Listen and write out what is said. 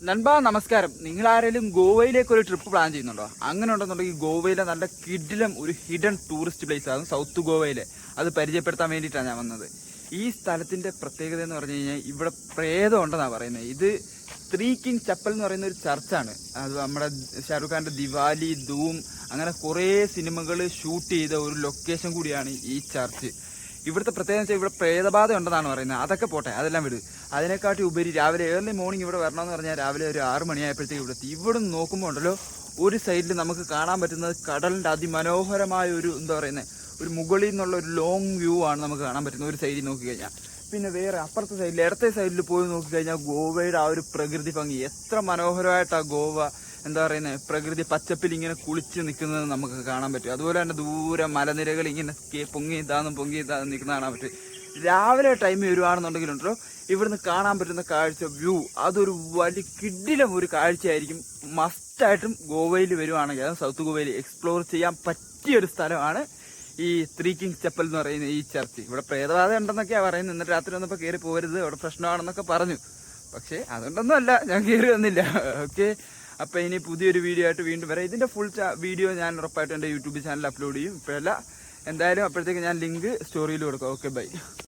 നൻപാ നമസ്കാരം. നിങ്ങൾ ആരെങ്കിലും ഗോവയിലേക്ക് ഒരു ട്രിപ്പ് പ്ലാൻ ചെയ്യുന്നുണ്ടോ? അങ്ങനെ ഉണ്ടെന്നുണ്ടെങ്കിൽ ഗോവയിലെ നല്ല കിടിലം ഒരു ഹിഡൻ ടൂറിസ്റ്റ് പ്ലേസ് ആണ് സൗത്ത് ഗോവയിലെ. അത് പരിചയപ്പെടുത്താൻ വേണ്ടിയിട്ടാണ് ഞാൻ വന്നത്. ഈ സ്ഥലത്തിന്റെ പ്രത്യേകത എന്ന് പറഞ്ഞു കഴിഞ്ഞാൽ ഇവിടെ പ്രേതം ഉണ്ടെന്നാണ് പറയുന്നത്. ഇത് ത്രീ കിങ് ചപ്പൽ എന്ന് പറയുന്ന ഒരു ചർച്ചാണ്. അത് നമ്മുടെ ഷാരൂഖ് ഖാന്റെ ദിവാലി, ധൂം അങ്ങനെ കുറേ സിനിമകൾ ഷൂട്ട് ചെയ്ത ഒരു ലൊക്കേഷൻ കൂടിയാണ് ഈ ചർച്ച്. ഇവിടുത്തെ പ്രത്യേകത വെച്ചാൽ ഇവിടെ പ്രേതബാധ ഉണ്ടെന്നാണ് പറയുന്നത്. അതൊക്കെ പോട്ടെ, അതെല്ലാം വിട്. അതിനെക്കാട്ടി ഉപരി രാവിലെ ഏർലി മോർണിംഗ് ഇവിടെ വരണമെന്ന് പറഞ്ഞാൽ രാവിലെ ഒരു 6 മണിയായപ്പോഴത്തേക്ക് ഇവിടെ എത്തി. ഇവിടെ നിന്ന് നോക്കുമ്പോൾ ഉണ്ടല്ലോ, ഒരു സൈഡിൽ നമുക്ക് കാണാൻ പറ്റുന്നത് കടലിൻ്റെ അതിമനോഹരമായ ഒരു എന്താ പറയുന്നത്, ഒരു മുകളിൽ നിന്നുള്ള ഒരു ലോങ് വ്യൂ ആണ് നമുക്ക് കാണാൻ പറ്റുന്നത് ഒരു സൈഡിൽ നോക്കിക്കഴിഞ്ഞാൽ. പിന്നെ വേറെ അപ്പുറത്തെ സൈഡിൽ ഇടത്തെ സൈഡിൽ പോയി നോക്കിക്കഴിഞ്ഞാൽ ഗോവയുടെ ആ ഒരു പ്രകൃതി ഭംഗി എത്ര മനോഹരമായിട്ടാണ് ഗോവ എന്താ പറയുന്നത്, പ്രകൃതി പച്ചപ്പിൽ ഇങ്ങനെ കുളിച്ച് നിൽക്കുന്നത് നമുക്ക് കാണാൻ പറ്റും. അതുപോലെ തന്നെ ദൂരെ മലനിരകൾ ഇങ്ങനെ പൊങ്ങി ഇതാന്ന് നിൽക്കുന്ന കാണാൻ പറ്റും. രാവിലെ ടൈം വരുവാണെന്നുണ്ടെങ്കിലുണ്ടല്ലോ, ഇവിടുന്ന് കാണാൻ പറ്റുന്ന കാഴ്ച വ്യൂ അതൊരു വലിയ കിടിലം ഒരു കാഴ്ചയായിരിക്കും. മസ്റ്റായിട്ടും ഗോവയിൽ വരുവാണെങ്കിൽ, അത് സൗത്ത് ഗോവയിൽ എക്സ്പ്ലോർ ചെയ്യാൻ പറ്റിയൊരു സ്ഥലമാണ് ഈ ത്രീ കിങ്സ് ചപ്പൽ എന്ന് പറയുന്ന ഈ ചർച്ച്. ഇവിടെ പ്രേതബാധ ഉണ്ടെന്നൊക്കെയാണ് പറയുന്നത്. ഇന്നത്തെ രാത്രി ഒന്നും ഇപ്പോൾ കയറി പോകരുത്, അവിടെ പ്രശ്നമാണെന്നൊക്കെ പറഞ്ഞു. പക്ഷേ അതുകൊണ്ടൊന്നും അല്ല, ഞാൻ കയറി വന്നില്ല. ഓക്കെ, അപ്പോൾ ഇനി പുതിയൊരു വീഡിയോ ആയിട്ട് വീണ്ടും വരാം. ഇതിൻ്റെ ഫുൾ വീഡിയോ ഞാൻ ഉറപ്പായിട്ടും എൻ്റെ യൂട്യൂബ് ചാനൽ അപ്ലോഡ് ചെയ്യും. ഇപ്പോഴല്ല, എന്തായാലും അപ്പോഴത്തേക്ക് ഞാൻ ലിങ്ക് സ്റ്റോറിയിൽ കൊടുക്കാം. Okay, by.